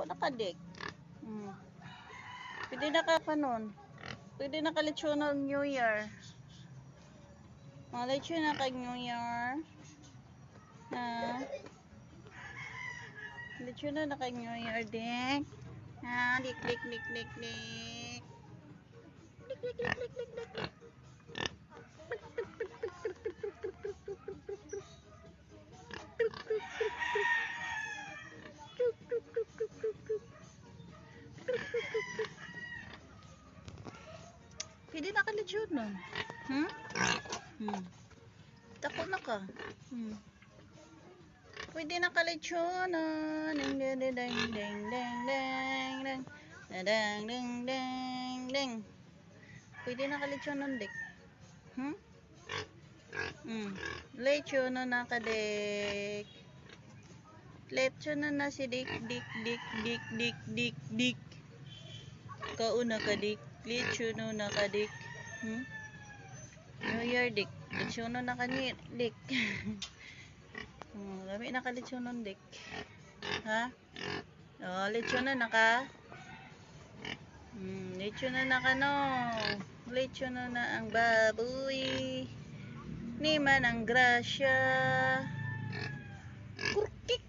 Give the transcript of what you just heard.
nakadik. Pwede na ka nun. Pwede na kalitsyon ng New Year. Malitsyon na kag New Year. Ha? Litsyon na kag New Year, dik. Ha? Dik, dik, dik, dik, dik. Dik, dik, dik, dik, dik, dik, dik. Pwede na kalitsyon nun. Tako na ka. Pwede na kalitsyon nun. Ding, ding, ding, ding, ding, ding, ding. Ding, ding, ding, ding. Pwede na kalitsyon nun, dik. Lechon na nakadik. Lechon na si dik, dik, dik, dik, dik, dik, dik. Kauna ka dik. Lechon na nakadik. New Year, dik. Lechon na nakadik. Dik. Dami na ka lechon nun, dik. Ha? Lechon na naka. Lechon na naka, no. Lechon na ang baboy. Ni Manang Grasya. Kurkik.